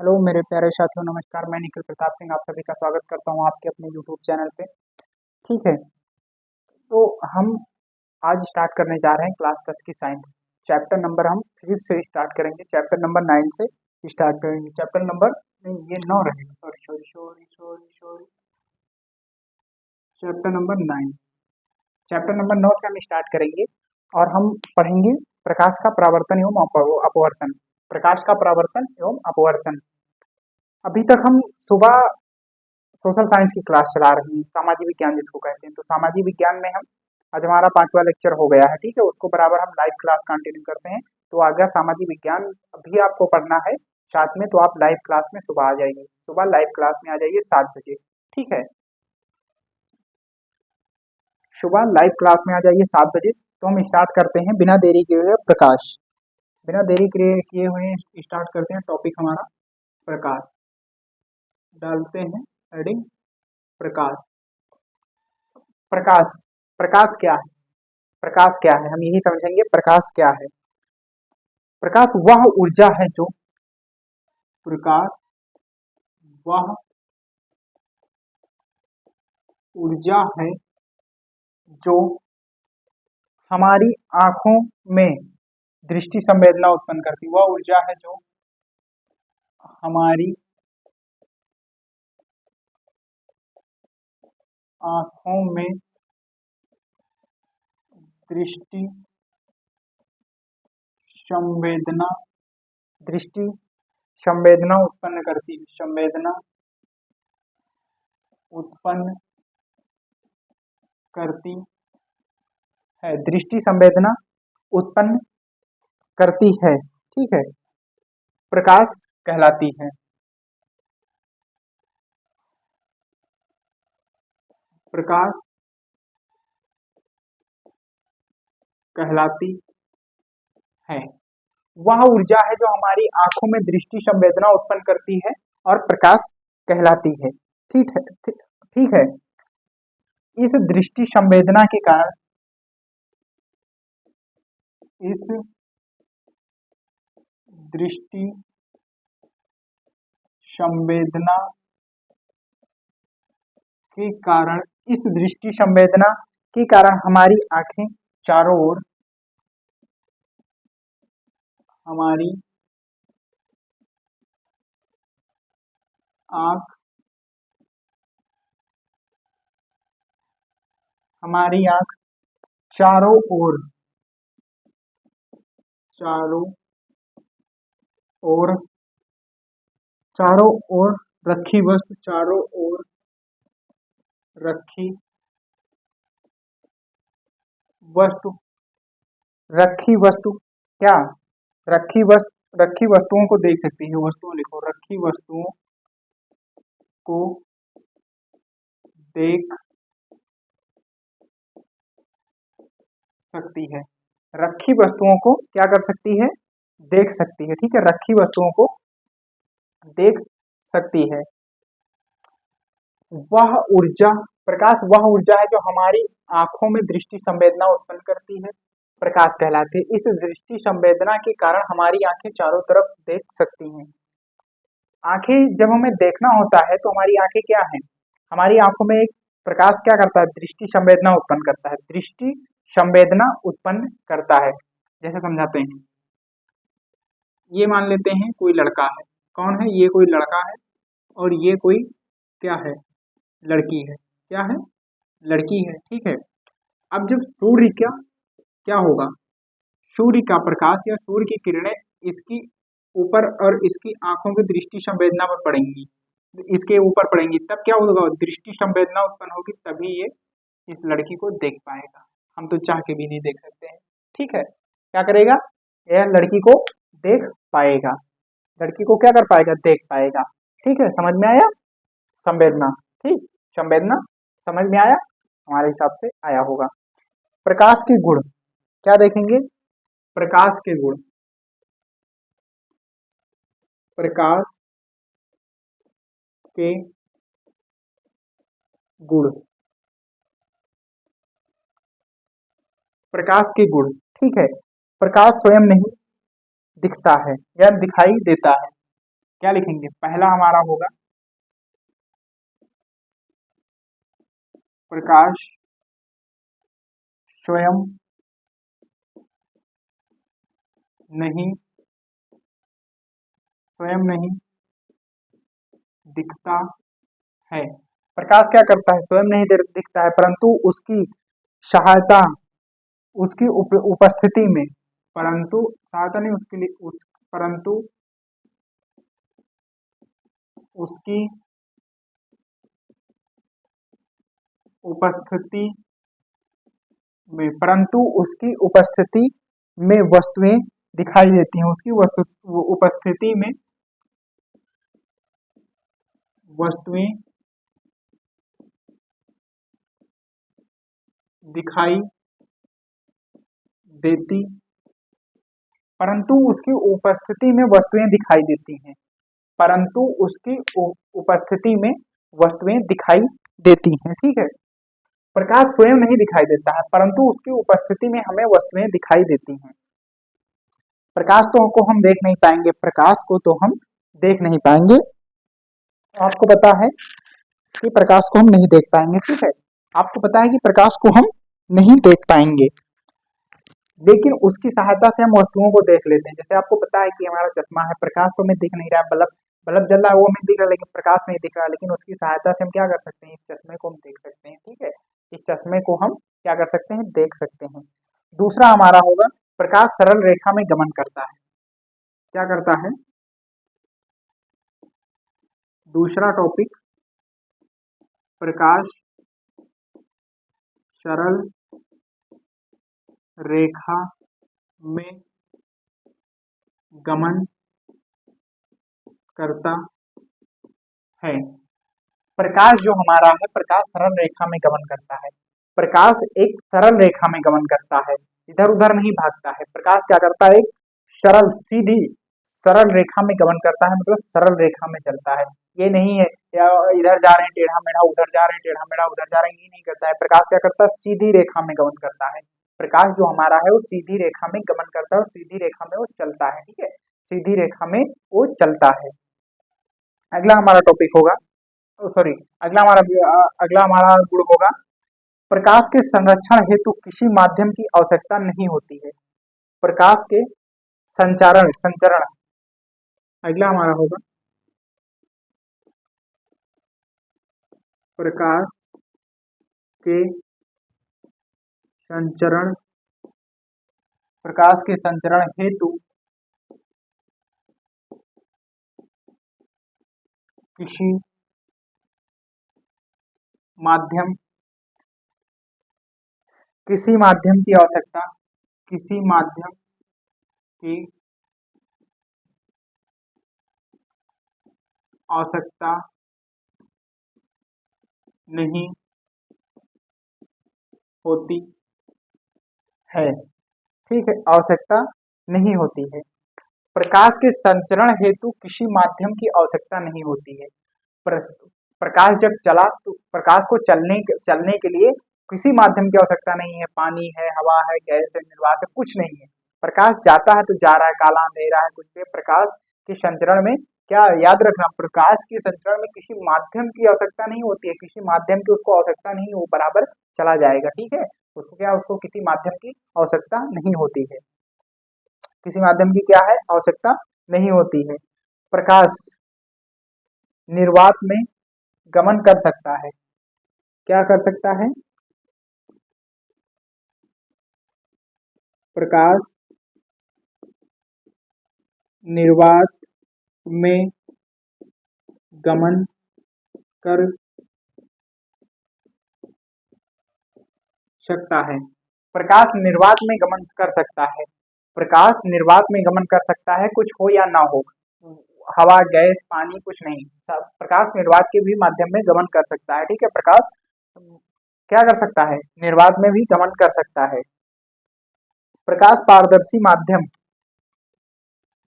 Hello मेरे प्यारे साथियों, नमस्कार। मैं निखिल प्रताप सिंह आप सभी का स्वागत करता हूं आपके अपने यूट्यूब चैनल पे। ठीक है, तो हम आज स्टार्ट करने जा रहे हैं क्लास 10 की साइंस। चैप्टर नंबर हम 5 से स्टार्ट करेंगे, चैप्टर नंबर 9 से स्टार्ट करेंगे। चैप्टर नंबर नहीं, ये 9 रहेगा। Sorry sorry sorry sorry sorry chapter number 9। Chapter number 9 से हम स्टार्ट करेंगे और हम पढ़ेंगे प्रकाश का परावर्तन एवं अपवर्तन। प्रकाश का परावर्तन एवं अपवर्तन। अभी तक हम सुबह सोशल साइंस की क्लास चला रही हैं, सामाजिक विज्ञान जिसको कहते हैं। तो सामाजिक विज्ञान में हम आज हमारा 5वां लेक्चर हो गया है। ठीक है, उसको बराबर हम लाइव क्लास कंटिन्यू करते हैं। तो आगे सामाजिक विज्ञान भी आपको पढ़ना है साथ में, तो आप लाइव क्लास में सुबह आ जाइए, सुबह लाइव क्लास में आ जाइए 7 बजे। ठीक है, सुबह लाइव क्लास में आ जाइए 7 बजे। तो हम स्टार्ट करते हैं बिना देरी किए हुए प्रकाश। बिना देरी किए हुए स्टार्ट करते हैं टॉपिक हमारा प्रकाश। डालते हैं हेडिंग प्रकाश। प्रकाश, प्रकाश क्या है? प्रकाश क्या है, हम यही समझेंगे प्रकाश क्या है। प्रकाश वह ऊर्जा है जो प्रकाश वह ऊर्जा है जो हमारी आंखों में दृष्टि संवेदना उत्पन्न करती। वह ऊर्जा है जो हमारी आंखों में दृष्टि संवेदना दृष्टि संवेदना उत्पन्न करती है। संवेदना उत्पन्न करती है, दृष्टि संवेदना उत्पन्न करती है। ठीक है, प्रकाश कहलाती है। प्रकाश कहलाती है वह ऊर्जा है जो हमारी आंखों में दृष्टि संवेदना उत्पन्न करती है और प्रकाश कहलाती है। ठीक है, ठीक है। इस दृष्टि संवेदना के कारण इस दृष्टि संवेदना के कारण इस दृष्टि संवेदना के कारण हमारी आंखें चारों ओर हमारी आंख हमारी आंख चारों ओर चारों ओर चारों ओर रखी वस्तु चारों ओर रखी वस्तु रखी वस्तु क्या रखी वस्तुओं को देख सकती है। वस्तुओं लिखो, रखी वस्तुओं को देख सकती है। रखी वस्तुओं को क्या कर सकती है? देख सकती है। ठीक है, रखी वस्तुओं को देख सकती है। वह ऊर्जा प्रकाश वह ऊर्जा है जो हमारी आंखों में दृष्टि संवेदना उत्पन्न करती है, प्रकाश कहलाती है। इस दृष्टि संवेदना के कारण हमारी आंखें चारों तरफ देख सकती हैं। आंखें जब हमें देखना होता है तो हमारी आंखें क्या है? हमारी आंखों में एक प्रकाश क्या करता है? दृष्टि संवेदना उत्पन्न करता है। दृष्टि संवेदना उत्पन्न करता है। जैसे समझाते हैं, ये मान लेते हैं कोई लड़का है। कौन है ये? कोई लड़का है और ये कोई क्या है? लड़की है। क्या है? लड़की है। ठीक है, अब जब सूर्य क्या क्या होगा? सूर्य का प्रकाश या सूर्य की किरणें इसकी ऊपर और इसकी आंखों की दृष्टि संवेदना पर पड़ेंगी, इसके ऊपर पड़ेंगी, तब क्या होगा? दृष्टि संवेदना उत्पन्न होगी, तभी ये इस लड़की को देख पाएगा। हम तो चाह के भी नहीं देख सकते हैं। ठीक है, क्या करेगा? यह लड़की को देख पाएगा। लड़की को क्या कर पाएगा? देख पाएगा। ठीक है, समझ में आया? संवेदना, ठीक, संवेदना समझ में आया? हमारे हिसाब से आया होगा। प्रकाश के गुण क्या देखेंगे? प्रकाश के गुण, प्रकाश के गुण, प्रकाश के गुण। ठीक है, प्रकाश स्वयं नहीं दिखता है या दिखाई देता है। क्या लिखेंगे? पहला हमारा होगा प्रकाश स्वयं नहीं दिखता है। प्रकाश क्या करता है? स्वयं नहीं दिखता है, परंतु उसकी सहायता, उसकी उपस्थिति में, परंतु सहायता नहीं उसके लिए परंतु उसकी उपस्थिति परंतु उसकी उपस्थिति में वस्तुएं दिखाई देती हैं। उसकी उपस्थिति में वस्तुएं दिखाई देती परंतु उसकी उपस्थिति में वस्तुएं दिखाई देती हैं। परंतु उसकी उपस्थिति में वस्तुएं दिखाई देती हैं। ठीक है, प्रकाश स्वयं नहीं दिखाई देता है, परंतु उसकी उपस्थिति में हमें वस्तुएं दिखाई देती हैं। प्रकाश को हम देख नहीं पाएंगे, प्रकाश को तो हम देख नहीं पाएंगे, आपको पता है कि प्रकाश को हम नहीं देख पाएंगे। ठीक है, आपको पता है कि प्रकाश को हम नहीं देख पाएंगे, लेकिन उसकी सहायता से हम वस्तुओं को देख लेते हैं। जैसे आपको पता है कि हमारा चश्मा है, प्रकाश तो हमें दिख नहीं रहा है, बल्ब जल रहा है वो हमें दिख रहा है, लेकिन प्रकाश नहीं दिख रहा, लेकिन उसकी सहायता से हम क्या कर सकते हैं? इस चश्मे को हम देख सकते हैं। ठीक है, इस चश्मे को हम क्या कर सकते हैं? देख सकते हैं। दूसरा हमारा होगा प्रकाश सरल रेखा में गमन करता है। क्या करता है? दूसरा टॉपिक, प्रकाश सरल रेखा में गमन करता है। प्रकाश जो हमारा है, प्रकाश सरल रेखा में गमन करता है। प्रकाश एक सरल रेखा में गमन करता है, इधर उधर नहीं भागता है। प्रकाश क्या करता है? एक सरल सीधी सरल रेखा में गमन करता है, मतलब सरल रेखा में चलता है। ये नहीं है या इधर जा रहे हैं टेढ़ा मेढ़ा, उधर जा रहे हैं टेढ़ा मेढ़ा, उधर जा रहे हैं, ये नहीं करता है। प्रकाश क्या करता है? सीधी रेखा में गमन करता है। प्रकाश जो हमारा है वो सीधी रेखा में गमन करता है और सीधी रेखा में वो चलता है। ठीक है, सीधी रेखा में वो चलता है। अगला हमारा टॉपिक होगा, सॉरी, अगला हमारा गुण होगा प्रकाश के संरक्षण हेतु किसी माध्यम की आवश्यकता नहीं होती है। प्रकाश के संचरण अगला हमारा होगा प्रकाश के संचरण हेतु किसी माध्यम की आवश्यकता नहीं होती है। ठीक है, आवश्यकता नहीं होती है। प्रकाश के संचरण हेतु किसी माध्यम की आवश्यकता नहीं होती है। प्रकाश जब चला तो प्रकाश को चलने के लिए किसी माध्यम की आवश्यकता नहीं है। पानी है, हवा है, गैस है, निर्वात है, कुछ नहीं है। प्रकाश जाता है तो जा रहा है, काला अंधेरा है, कुछ भी। प्रकाश के संचरण में क्या याद रखना? प्रकाश के संचरण में किसी माध्यम की आवश्यकता नहीं होती है, किसी माध्यम की उसको आवश्यकता नहीं, वो बराबर चला जाएगा। ठीक है, उसको किसी माध्यम की आवश्यकता नहीं होती है, किसी माध्यम की क्या है? आवश्यकता नहीं होती है। प्रकाश निर्वात में गमन कर सकता है। क्या कर सकता है? प्रकाश निर्वात में गमन कर सकता है। प्रकाश निर्वात में गमन कर सकता है। प्रकाश निर्वात में गमन कर सकता है, कुछ हो या ना हो, हवा, गैस, पानी, कुछ नहीं, प्रकाश निर्वात के भी माध्यम में गमन कर सकता है। ठीक है, प्रकाश क्या कर सकता है? निर्वात में भी गमन कर सकता है। प्रकाश पारदर्शी माध्यम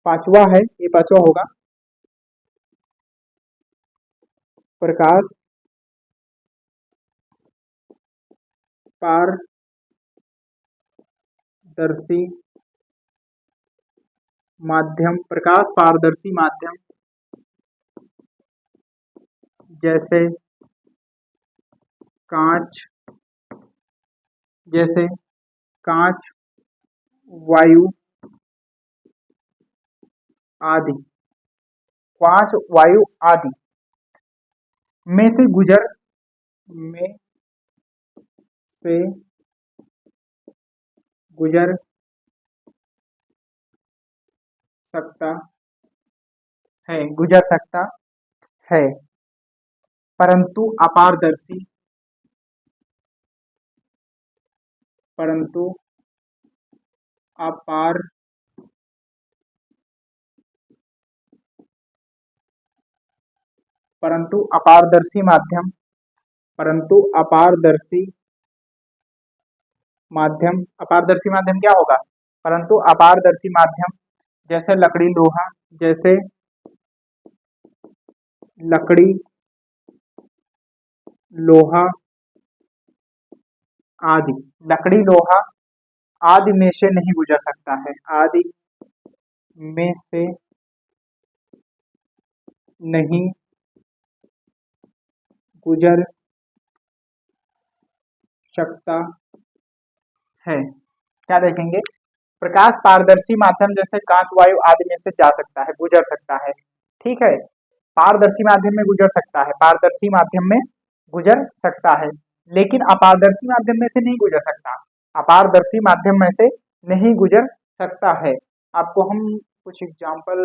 पांचवा है, ये पांचवा होगा। प्रकाश पारदर्शी माध्यम जैसे कांच, जैसे कांच, वायु आदि, कांच, वायु आदि में से गुजर में से गुजर सकता है, गुजर सकता है, परंतु अपारदर्शी, परंतु अपार परंतु अपारदर्शी माध्यम, परंतु अपारदर्शी माध्यम, अपारदर्शी माध्यम क्या होगा? परंतु अपारदर्शी माध्यम जैसे लकड़ी लोहा, जैसे लकड़ी लोहा आदि, लकड़ी लोहा आदि में से नहीं गुजर सकता है, आदि में से नहीं गुजर सकता है। क्या देखेंगे? प्रकाश पारदर्शी माध्यम जैसे कांच, वायु आदि में से जा सकता है, गुजर सकता है। ठीक है, पारदर्शी माध्यम में गुजर सकता है, पारदर्शी माध्यम में गुजर सकता है, लेकिन अपारदर्शी माध्यम में से नहीं गुजर सकता, अपारदर्शी माध्यम में से नहीं गुजर सकता है। आपको हम कुछ एग्जाम्पल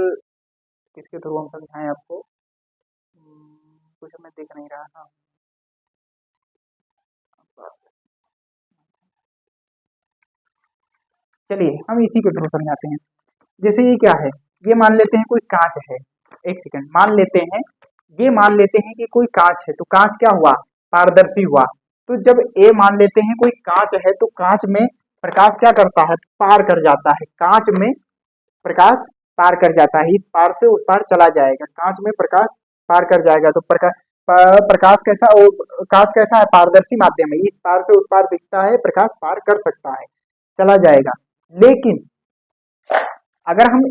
किसके थ्रू हम समझाएं आपको? कुछ मैं देख नहीं रहा था। चलिए हम इसी के थ्रू समझाते हैं। जैसे ये क्या है? ये मान लेते हैं कोई कांच है, एक सेकंड, मान लेते हैं, ये मान लेते हैं कि कोई कांच है, तो कांच क्या हुआ? पारदर्शी हुआ। तो जब ए मान लेते हैं कोई कांच है, तो कांच में प्रकाश क्या करता है? पार कर जाता है, कांच में प्रकाश पार कर जाता है, इस पार से उस पार चला जाएगा, कांच में प्रकाश पार कर जाएगा। तो प्रकाश कैसा, कांच कैसा है? पारदर्शी माध्यम है, इस पार से उस पार दिखता है, प्रकाश पार कर सकता है, चला जाएगा। लेकिन अगर हम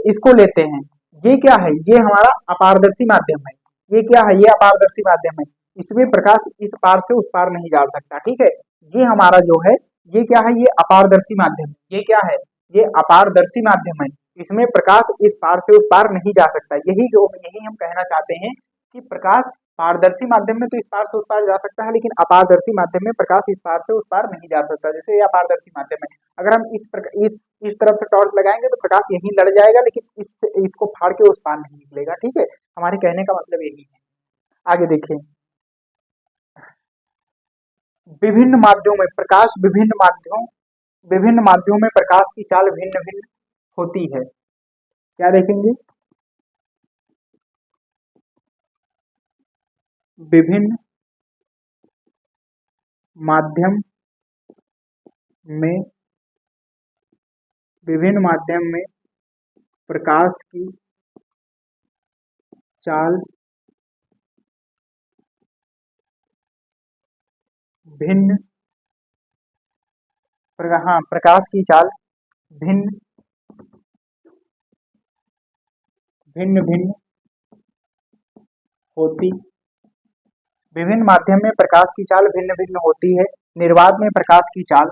इसको लेते हैं, ये क्या है? ये हमारा अपारदर्शी माध्यम है, ये क्या है? ये अपारदर्शी माध्यम है, इसमें प्रकाश इस पार से उस पार नहीं जा सकता। ठीक है, ये हमारा जो है, ये क्या है? ये अपारदर्शी माध्यम, ये क्या है? ये अपारदर्शी माध्यम है, इसमें प्रकाश इस पार से उस पार नहीं जा सकता। यही हम कहना चाहते हैं कि प्रकाश पारदर्शी माध्यम में तो इस पार से उस पार जा सकता है, लेकिन अपारदर्शी माध्यम में प्रकाश इस पार से उस पार नहीं जा सकता। जैसे ये अपारदर्शी माध्यम है, अगर हम इस तरफ से टॉर्च लगाएंगे तो प्रकाश यहीं लड़ जाएगा, लेकिन इसको फाड़ के उस पार नहीं निकलेगा। ठीक है, हमारे कहने का मतलब यही है। आगे देखिए, विभिन्न माध्यमों में प्रकाश, विभिन्न माध्यमों में प्रकाश की चाल भिन्न भिन्न होती है। क्या देखेंगे? विभिन्न माध्यम में, विभिन्न माध्यम में प्रकाश की चाल भिन्न, हाँ, प्रकाश की चाल भिन्न भिन्न भिन्न होती, विभिन्न माध्यम में प्रकाश की चाल भिन्न भिन्न होती है। निर्वात में प्रकाश की चाल,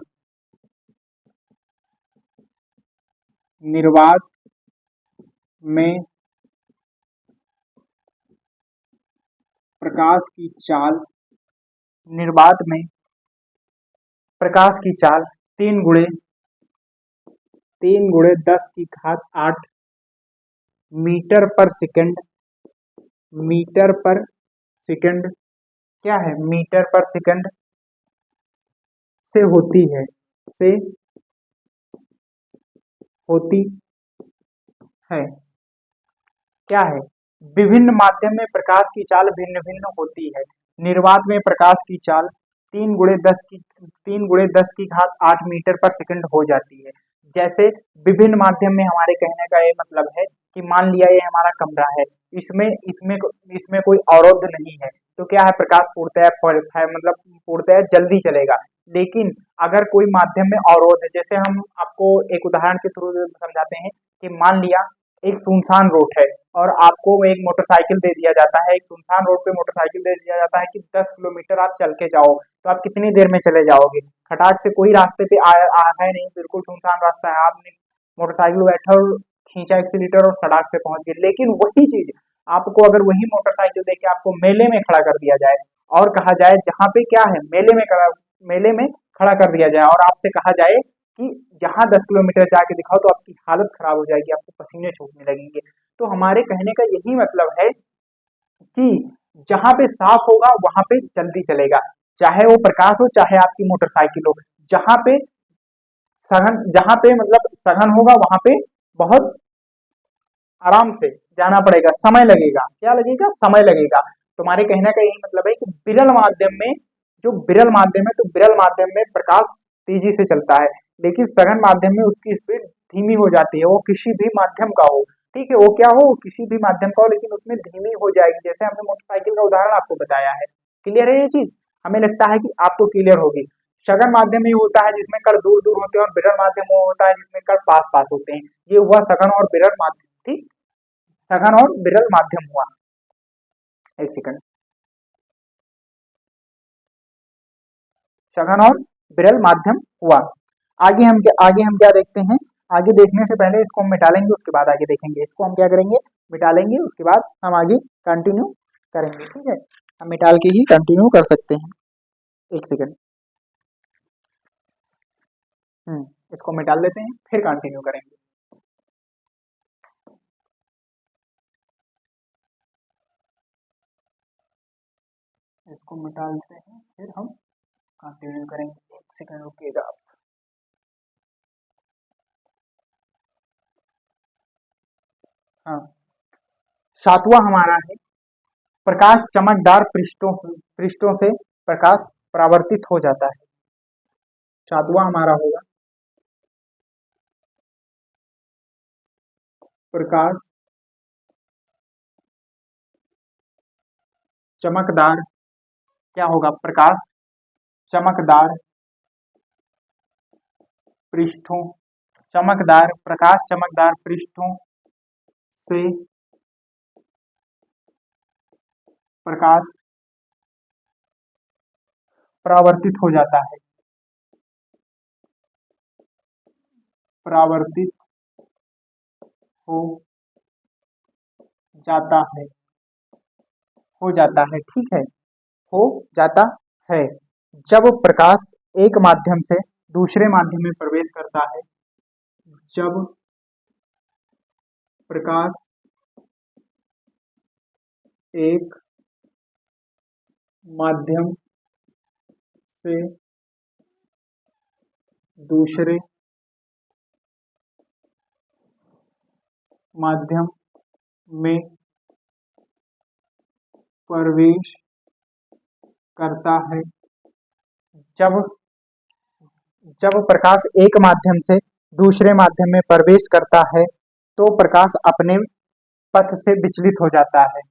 निर्वात में प्रकाश की चाल, निर्वात में प्रकाश की चाल 3 × 10⁸ मीटर पर सेकंड, मीटर पर सेकंड, क्या है? मीटर पर सेकंड से होती है, से होती है। क्या है? विभिन्न माध्यम में प्रकाश की चाल भिन्न भिन्न होती है। निर्वात में प्रकाश की चाल 3 × 10⁸ मीटर पर सेकंड हो जाती है। जैसे विभिन्न माध्यम में, हमारे कहने का ये मतलब है कि मान लिया ये हमारा कमरा है, इसमें इसमें इसमें कोई अवरोध नहीं है, तो क्या है? प्रकाश पूर्णतः मतलब पूर्णतः जल्दी चलेगा। लेकिन अगर कोई माध्यम में अवरोध है, जैसे हम आपको एक उदाहरण के थ्रू समझाते हैं कि मान लिया एक सुनसान रोड है और आपको एक मोटरसाइकिल दे दिया जाता है, एक सुनसान रोड पे मोटरसाइकिल दे दिया जाता है कि 10 किलोमीटर आप चल के जाओ, तो आप कितनी देर में चले जाओगे? खटाक से कोई रास्ते पे है नहीं, बिल्कुल सुनसान रास्ता है, आपने मोटरसाइकिल बैठा और खींचा एक्सीलेटर और सड़क से पहुंच गए। लेकिन वही चीज आपको अगर वही मोटरसाइकिल देके आपको मेले में खड़ा कर दिया जाए और कहा जाए जहाँ पे क्या है मेले में खड़ा कर दिया जाए और आपसे कहा जाए कि जहाँ 10 किलोमीटर जाके दिखाओ, तो आपकी हालत खराब हो जाएगी, आपको पसीने छूटने लगेंगे। तो हमारे कहने का यही मतलब है कि जहाँ पे साफ होगा वहां पे जल्दी चलेगा, चाहे वो प्रकाश हो चाहे आपकी मोटरसाइकिल हो। जहाँ पे मतलब सघन होगा वहां पे बहुत आराम से जाना पड़ेगा, समय लगेगा। क्या लगेगा? समय लगेगा। तुम्हारे कहने का यही मतलब है कि विरल माध्यम में, जो विरल माध्यम है, तो विरल माध्यम में प्रकाश तेजी से चलता है, लेकिन सघन माध्यम में उसकी स्पीड धीमी हो जाती है। वो किसी भी माध्यम का हो, ठीक है, वो क्या हो, किसी भी माध्यम का हो, लेकिन उसमें धीमी हो जाएगी। जैसे हमने मोटरसाइकिल का उदाहरण आपको बताया है। क्लियर है ये चीज? हमें लगता है कि आपको क्लियर होगी। सघन माध्यम में होता है जिसमें कण दूर दूर होते हैं और विरल माध्यम वो होता है जिसमें कण पास पास होते हैं। ये हुआ सघन और विरल माध्यम, ठीक, सघन और विरल माध्यम हुआ। एक सेकंड, सघन और विरल माध्यम हुआ। आगे हम क्या देखते हैं? आगे देखने से पहले इसको हम मिटा लेंगे, उसके बाद आगे देखेंगे। इसको हम क्या करेंगे? मिटा लेंगे, उसके बाद हम आगे कंटिन्यू करेंगे, ठीक है। हम मिटाल के ही कंटिन्यू कर सकते हैं। एक सेकंड, इसको मिटा लेते हैं, फिर कंटिन्यू करेंगे। इसको मिटा लेते हैं, फिर हम कंटिन्यू करेंगे। एक सेकंड रुकिएगा आप। हाँ, सातवां हमारा है प्रकाश चमकदार पृष्ठों से प्रकाश परावर्तित हो जाता है। सातवां हमारा होगा प्रकाश चमकदार, क्या होगा? प्रकाश चमकदार पृष्ठों, प्रकाश चमकदार पृष्ठों से प्रकाश परावर्तित हो जाता है, परावर्तित हो जाता है, हो जाता है, ठीक है, हो जाता है। जब प्रकाश एक माध्यम से दूसरे माध्यम में प्रवेश करता है, जब प्रकाश एक माध्यम से दूसरे माध्यम में प्रवेश करता है, जब प्रकाश एक माध्यम से दूसरे माध्यम में प्रवेश करता है तो प्रकाश अपने पथ से विचलित हो जाता है।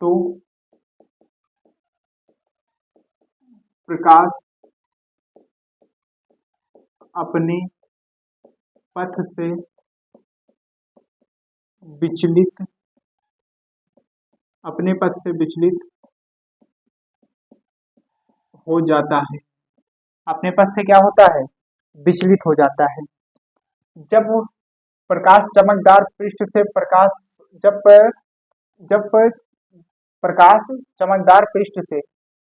तो प्रकाश अपने पथ से विचलित हो जाता है। अपने पथ से क्या होता है? विचलित हो जाता है। जब प्रकाश चमकदार पृष्ठ से जब जब प्रकाश चमकदार पृष्ठ से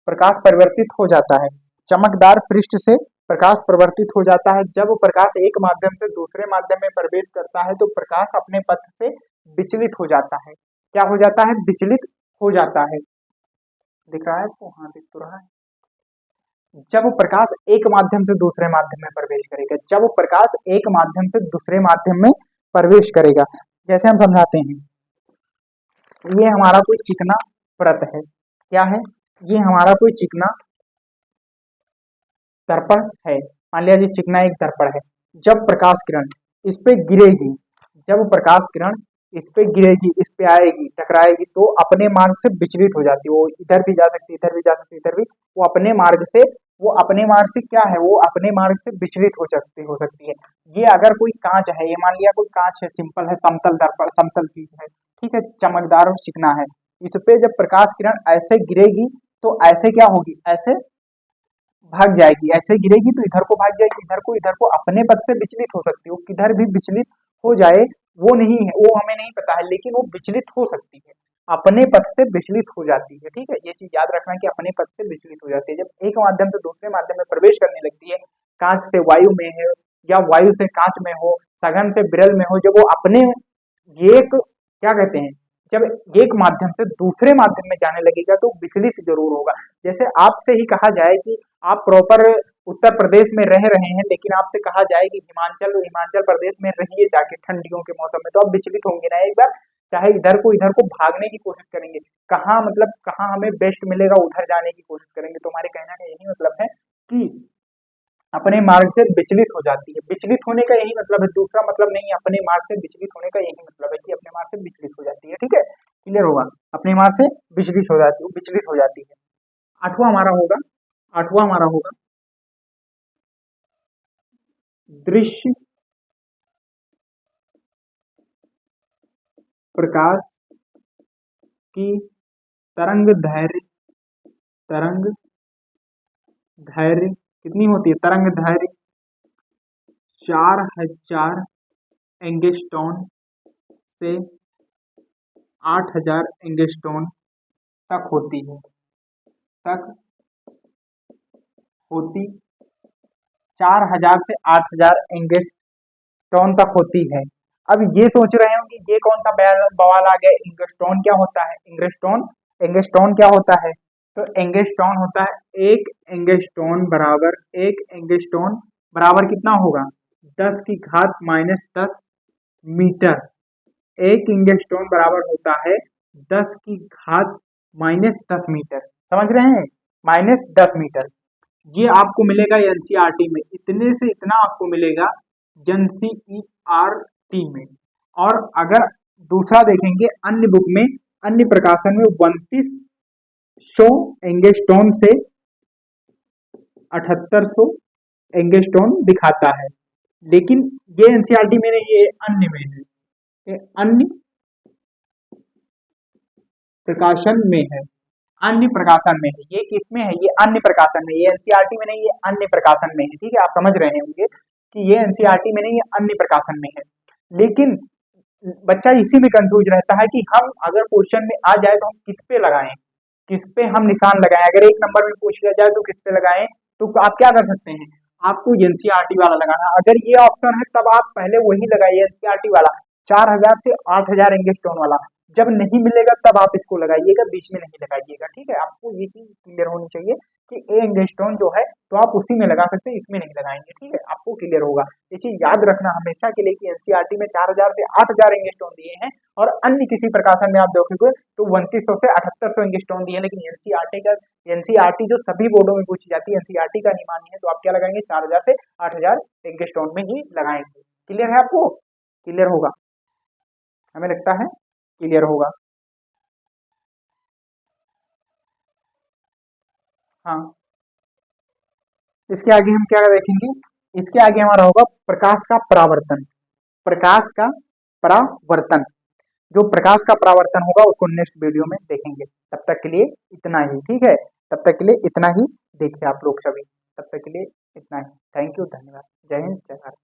प्रकाश परिवर्तित हो जाता है, चमकदार पृष्ठ से प्रकाश परिवर्तित हो जाता है। जब प्रकाश एक माध्यम से दूसरे माध्यम में प्रवेश करता है तो प्रकाश अपने पथ से विचलित हो जाता है। क्या हो जाता है? विचलित हो जाता है। दिख रहा है आपको? हाँ, दिख तो रहा है। जब प्रकाश एक माध्यम से दूसरे माध्यम में प्रवेश करेगा, जब प्रकाश एक माध्यम से दूसरे माध्यम में प्रवेश करेगा, जैसे हम समझाते हैं, ये हमारा कोई चिकना परत है। क्या है? ये हमारा कोई चिकना दर्पण है। मान लिया जी चिकना एक दर्पण है। जब प्रकाश किरण इस पे गिरेगी, जब प्रकाश किरण इस पे गिरेगी, इस पे आएगी, टकराएगी, तो अपने मार्ग से विचलित हो जाती है। वो इधर भी जा सकती है, इधर भी जा सकती है, इधर भी, वो अपने मार्ग से वो अपने मार्ग से क्या है, वो अपने मार्ग से विचलित हो सकती है। ये अगर कोई कांच है, ये मान लिया कोई कांच है, सिंपल है, समतल दर्पण, समतल चीज है, ठीक है, चमकदार और चिकना है, इस पे जब प्रकाश किरण ऐसे गिरेगी तो ऐसे क्या होगी, ऐसे भाग जाएगी, ऐसे गिरेगी तो इधर को भाग जाएगी, इधर को अपने पथ से विचलित हो सकती है। वो किधर भी विचलित हो जाए वो नहीं है, वो हमें नहीं पता है, लेकिन वो विचलित हो सकती है, अपने पथ से विचलित हो जाती है। ठीक है, ये चीज याद रखना कि अपने पथ से विचलित हो जाती है। जब एक माध्यम से दूसरे माध्यम में प्रवेश करने लगती है, कांच से वायु में है या वायु से कांच में हो, सघन से विरल में हो, जब वो अपने एक क्या कहते हैं, जब एक माध्यम से दूसरे माध्यम में जाने लगेगा तो विचलित जरूर होगा। जैसे आपसे ही कहा जाए कि आप प्रॉपर उत्तर प्रदेश में रह रहे हैं, लेकिन आपसे कहा जाए कि हिमाचल प्रदेश में रहिए जाके ठंडियों के मौसम में, तो आप विचलित होंगे ना एक बार, चाहे इधर को भागने की कोशिश करेंगे, कहाँ मतलब कहाँ हमें बेस्ट मिलेगा उधर जाने की कोशिश करेंगे। तो हमारे कहना का यही मतलब है कि अपने मार्ग से विचलित हो जाती है। विचलित होने का यही मतलब है, दूसरा मतलब नहीं है। अपने मार्ग से विचलित होने का यही मतलब है कि अपने मार्ग से विचलित हो जाती है। ठीक है, क्लियर होगा, अपने मार्ग से विचलित हो जाती है। आठवां हमारा होगा दृश्य प्रकाश की तरंग दैर्घ्य कितनी होती है, तरंग दैर्घ्य 4000 एंगस्ट्रॉन से 8000 एंगस्ट्रॉन तक होती है, तक होती 4000 से 8000 एंगस्ट्रॉन तक होती है। अब ये सोच रहे हो कि ये कौन सा बवाल आ गया, एंगस्ट्रॉन क्या होता है, एंगस्ट्रॉन क्या होता है, तो एंगस्ट्रॉन होता है एक एंगस्ट्रॉन बराबर कितना होगा, 10 की घात -10 मीटर। एक एंगस्ट्रॉन बराबर होता है 10 की घात -10 मीटर, समझ रहे हैं, -10 मीटर। ये आपको मिलेगा एनसीईआरटी में, इतने से इतना आपको मिलेगा एनसीईआरटी में। और अगर दूसरा देखेंगे अन्य बुक में, अन्य प्रकाशन में 3200 एंगस्ट्रॉन से 7800 एंगस्ट्रॉन दिखाता है, लेकिन ये एनसीईआरटी में नहीं, ये अन्य में है, ये अन्य प्रकाशन में है, अन्य प्रकाशन में है। ये किसमें है, ये अन्य प्रकाशन में, ये एनसीईआरटी में नहीं, ये अन्य प्रकाशन में है। ठीक है, आप समझ रहे होंगे कि ये एनसीईआरटी में नहीं, ये अन्य प्रकाशन में है। लेकिन बच्चा इसी में कंफ्यूज रहता है कि हम अगर क्वेश्चन में आ जाए तो हम किस पे लगाएं, किस पे हम निशान लगाएं। अगर एक नंबर में पूछ लिया जाए तो किस पे लगाएं, तो आप क्या कर सकते हैं, आपको एनसीईआरटी वाला लगाना। अगर ये ऑप्शन है तब आप पहले वही लगाइए, एनसीईआरटी वाला 4000 से 8000 एंगस्ट्रॉन वाला। जब नहीं मिलेगा तब आप इसको लगाइएगा, बीच में नहीं लगाइएगा। ठीक है, आपको ये चीज क्लियर होनी चाहिए कि ए एंगस्ट्रॉन जो है तो आप उसी में लगा सकते हैं, इसमें नहीं लगाएंगे। ठीक है, आपको क्लियर होगा। ये चीज याद रखना हमेशा के लिए कि एनसीईआरटी में 4000 से 8000 एंगस्ट्रॉन दिए हैं, और अन्य किसी प्रकाशन में आप देखोगे तो 3200 से 7800 एंगस्ट्रॉन दिए हैं। लेकिन एनसीईआरटी जो सभी बोर्डों में पूछी जाती है, एनसीईआरटी का नहीं मानी है, तो आप क्या लगाएंगे, 4000 से 8000 एंगस्ट्रॉन में ही लगाएंगे। क्लियर है, आपको क्लियर होगा, हमें लगता है क्लियर होगा। हाँ, इसके आगे हम क्या देखेंगे, इसके आगे हमारा होगा प्रकाश का परावर्तन। प्रकाश का परावर्तन, जो प्रकाश का परावर्तन होगा उसको नेक्स्ट वीडियो में देखेंगे। तब तक के लिए इतना ही, ठीक है, तब तक के लिए इतना ही देखिए आप लोग सभी, तब तक के लिए इतना ही। थैंक यू, धन्यवाद, जय हिंद, जय भारत।